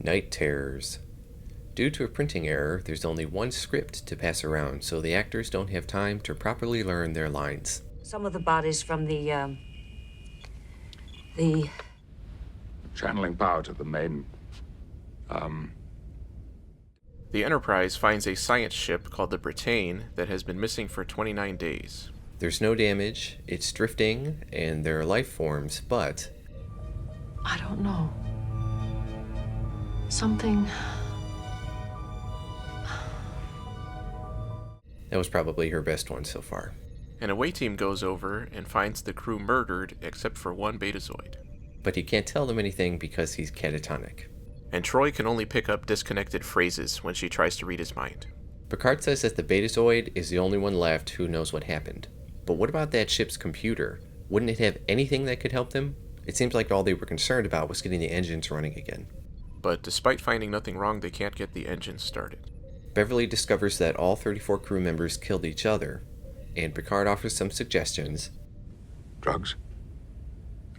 Night terrors. Due to a printing error, there's only one script to pass around, so the actors don't have time to properly learn their lines. Some of the bodies from the channeling power to the main, The Enterprise finds a science ship called the Britannia that has been missing for 29 days. There's no damage, it's drifting, and there are life forms, but... I don't know. Something... That was probably her best one so far. An away team goes over and finds the crew murdered except for one Betazoid. But he can't tell them anything because he's catatonic. And Troy can only pick up disconnected phrases when she tries to read his mind. Picard says that the Betazoid is the only one left who knows what happened. But what about that ship's computer? Wouldn't it have anything that could help them? It seems like all they were concerned about was getting the engines running again. But despite finding nothing wrong, they can't get the engines started. Beverly discovers that all 34 crew members killed each other, and Picard offers some suggestions. drugs,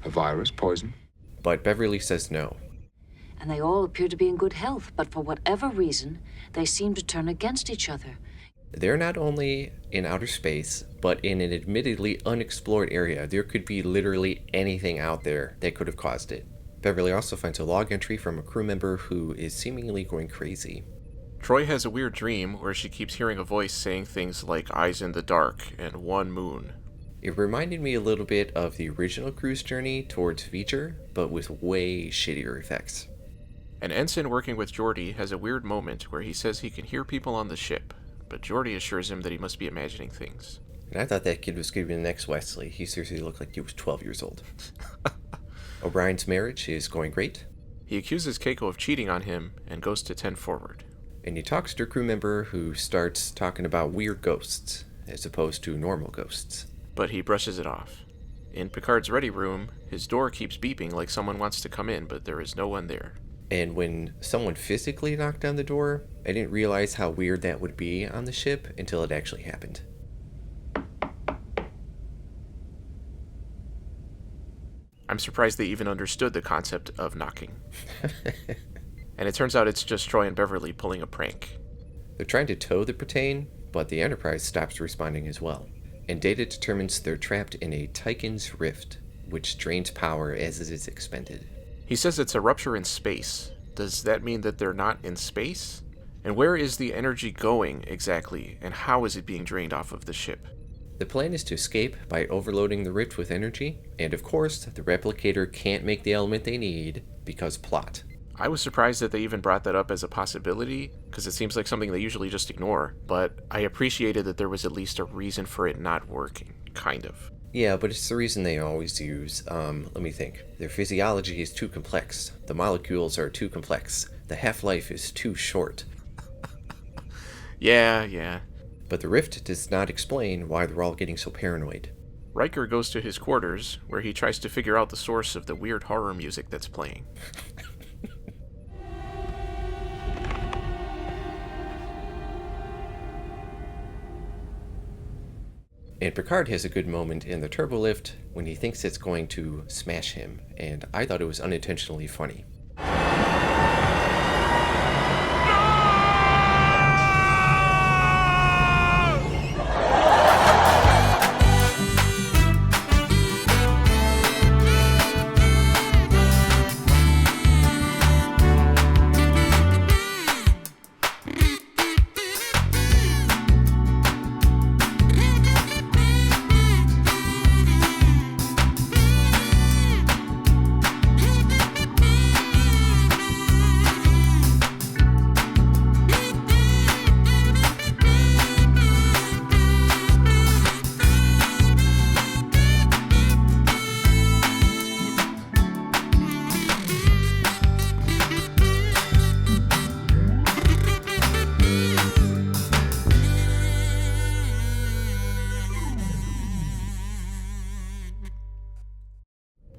a virus, poison. But Beverly says no. and they all appear to be in good health, but for whatever reason, they seem to turn against each other. They're not only in outer space, but in an admittedly unexplored area. There could be literally anything out there that could have caused it. Beverly also finds a log entry from a crew member who is seemingly going crazy. Troy has a weird dream where she keeps hearing a voice saying things like eyes in the dark and one moon. It reminded me a little bit of the original cruise journey towards Feature, but with way shittier effects. An ensign working with Geordi has a weird moment where he says he can hear people on the ship, but Geordi assures him that he must be imagining things. And I thought that kid was going to be the next Wesley. He seriously looked like he was 12 years old. O'Brien's marriage is going great. He accuses Keiko of cheating on him and goes to 10 forward. And he talks to a crew member who starts talking about weird ghosts, as opposed to normal ghosts. But he brushes it off. In Picard's ready room, his door keeps beeping like someone wants to come in, but there is no one there. And when someone physically knocked on the door, I didn't realize how weird that would be on the ship until it actually happened. I'm surprised they even understood the concept of knocking. And it turns out it's just Troy and Beverly pulling a prank. They're trying to tow the Britannia, but the Enterprise stops responding as well. And Data determines they're trapped in a Tychon's rift, which drains power as it is expended. He says it's a rupture in space. Does that mean that they're not in space? And where is the energy going exactly, and how is it being drained off of the ship? The plan is to escape by overloading the rift with energy, and of course, the replicator can't make the element they need, because plot. I was surprised that they even brought that up as a possibility, because it seems like something they usually just ignore, but I appreciated that there was at least a reason for it not working, kind of. Yeah, but it's the reason they always use, let me think. Their physiology is too complex. The molecules are too complex. The half-life is too short. Yeah. But the rift does not explain why they're all getting so paranoid. Riker goes to his quarters, where he tries to figure out the source of the weird horror music that's playing. And Picard has a good moment in the turbolift when he thinks it's going to smash him, and I thought it was unintentionally funny.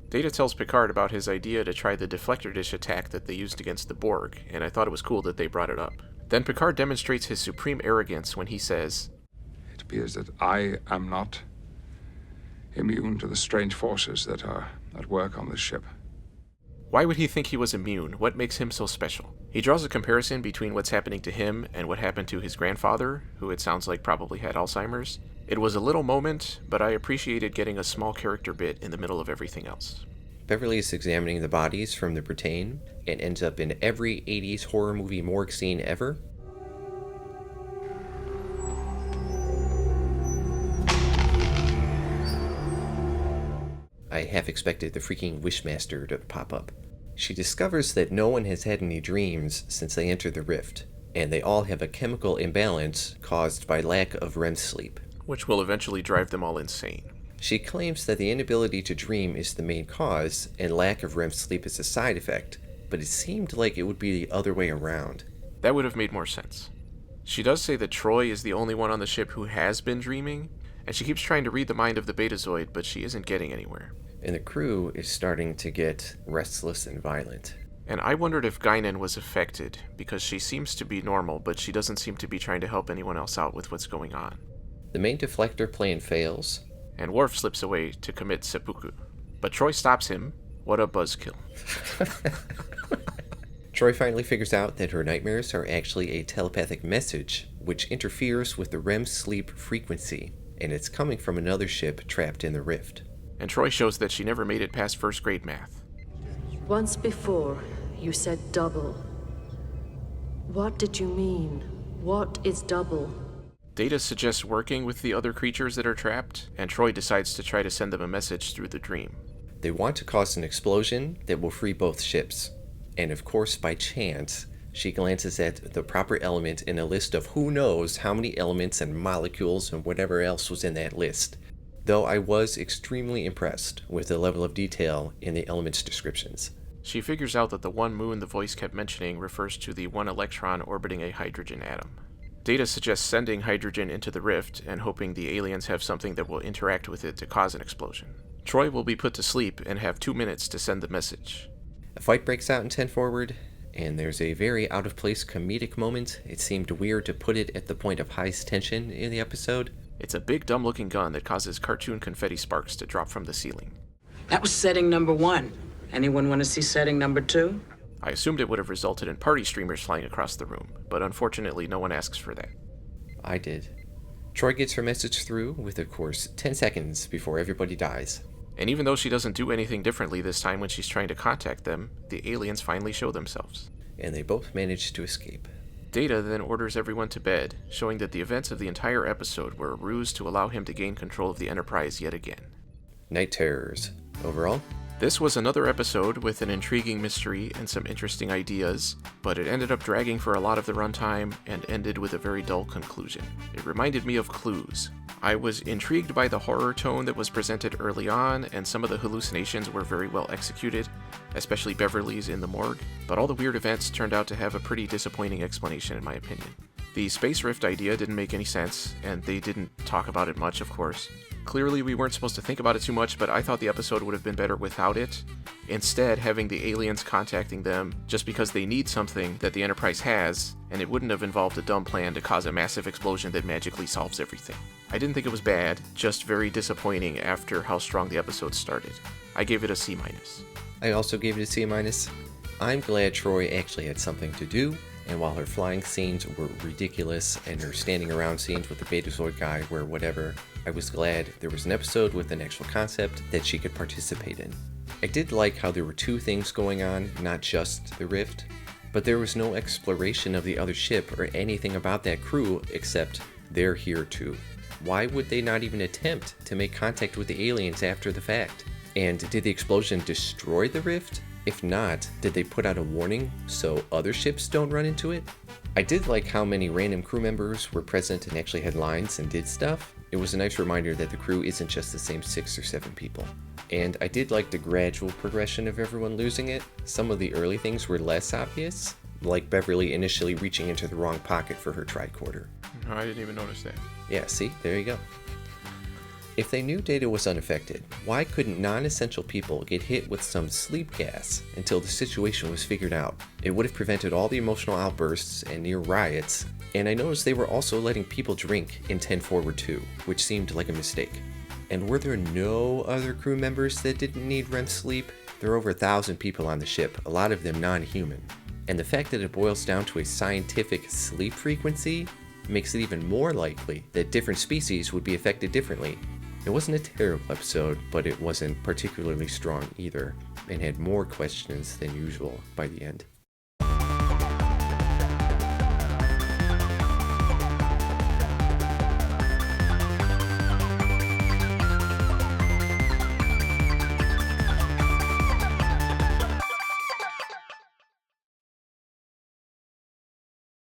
Data tells Picard about his idea to try the deflector dish attack that they used against the Borg, and I thought it was cool that they brought it up. Then Picard demonstrates his supreme arrogance when he says, It appears that I am not immune to the strange forces that are at work on this ship. Why would he think he was immune? What makes him so special? He draws a comparison between what's happening to him and what happened to his grandfather, who it sounds like probably had Alzheimer's. It was a little moment, but I appreciated getting a small character bit in the middle of everything else. Beverly is examining the bodies from the Britain and ends up in every 80s horror movie morgue scene ever. I half expected the freaking Wishmaster to pop up. She discovers that no one has had any dreams since they entered the rift, and they all have a chemical imbalance caused by lack of REM sleep, which will eventually drive them all insane. She claims that the inability to dream is the main cause, and lack of REM sleep is a side effect, but it seemed like it would be the other way around. That would have made more sense. She does say that Troy is the only one on the ship who has been dreaming, and she keeps trying to read the mind of the Betazoid, but she isn't getting anywhere. And the crew is starting to get restless and violent. And I wondered if Guinan was affected, because she seems to be normal, but she doesn't seem to be trying to help anyone else out with what's going on. The main deflector plan fails, and Worf slips away to commit seppuku. But Troy stops him. What a buzzkill. Troy finally figures out that her nightmares are actually a telepathic message, which interferes with the REM sleep frequency, and it's coming from another ship trapped in the rift. And Troy shows that she never made it past first grade math. Once before, you said double. What did you mean? What is double? Data suggests working with the other creatures that are trapped, and Troy decides to try to send them a message through the dream. They want to cause an explosion that will free both ships. And of course, by chance, she glances at the proper element in a list of who knows how many elements and molecules and whatever else was in that list. Though I was extremely impressed with the level of detail in the elements descriptions. She figures out that the one moon the voice kept mentioning refers to the one electron orbiting a hydrogen atom. Data suggests sending hydrogen into the rift and hoping the aliens have something that will interact with it to cause an explosion. Troy will be put to sleep and have 2 minutes to send the message. A fight breaks out in 10 Forward, and there's a very out-of-place comedic moment. It seemed weird to put it at the point of highest tension in the episode. It's a big dumb-looking gun that causes cartoon confetti sparks to drop from the ceiling. That was setting number 1. Anyone want to see setting number 2? I assumed it would have resulted in party streamers flying across the room, but unfortunately no one asks for that. I did. Troy gets her message through with, of course, 10 seconds before everybody dies. And even though she doesn't do anything differently this time when she's trying to contact them, the aliens finally show themselves. And they both manage to escape. Data then orders everyone to bed, showing that the events of the entire episode were a ruse to allow him to gain control of the Enterprise yet again. Night Terrors. Overall, this was another episode with an intriguing mystery and some interesting ideas, but it ended up dragging for a lot of the runtime and ended with a very dull conclusion. It reminded me of Clues. I was intrigued by the horror tone that was presented early on, and some of the hallucinations were very well executed, especially Beverly's in the morgue, but all the weird events turned out to have a pretty disappointing explanation in my opinion. The space rift idea didn't make any sense, and they didn't talk about it much, of course. Clearly we weren't supposed to think about it too much, but I thought the episode would have been better without it. Instead, having the aliens contacting them just because they need something that the Enterprise has, and it wouldn't have involved a dumb plan to cause a massive explosion that magically solves everything. I didn't think it was bad, just very disappointing after how strong the episode started. I gave it a C-. I also gave it a C-. I'm glad Troy actually had something to do, and while her flying scenes were ridiculous and her standing around scenes with the Betazoid guy were whatever, I was glad there was an episode with an actual concept that she could participate in. I did like how there were 2 things going on, not just the rift, but there was no exploration of the other ship or anything about that crew except they're here too. Why would they not even attempt to make contact with the aliens after the fact? And did the explosion destroy the rift? If not, did they put out a warning so other ships don't run into it? I did like how many random crew members were present and actually had lines and did stuff. It was a nice reminder that the crew isn't just the same 6 or 7 people. And I did like the gradual progression of everyone losing it. Some of the early things were less obvious, like Beverly initially reaching into the wrong pocket for her tricorder. No, I didn't even notice that. Yeah, see? There you go. If they knew Data was unaffected, why couldn't non-essential people get hit with some sleep gas until the situation was figured out? It would have prevented all the emotional outbursts and near riots, and I noticed they were also letting people drink in 10 Forward 2, which seemed like a mistake. And were there no other crew members that didn't need REM sleep? There are over 1,000 people on the ship, a lot of them non-human. And the fact that it boils down to a scientific sleep frequency makes it even more likely that different species would be affected differently. It wasn't a terrible episode, but it wasn't particularly strong either, and had more questions than usual by the end.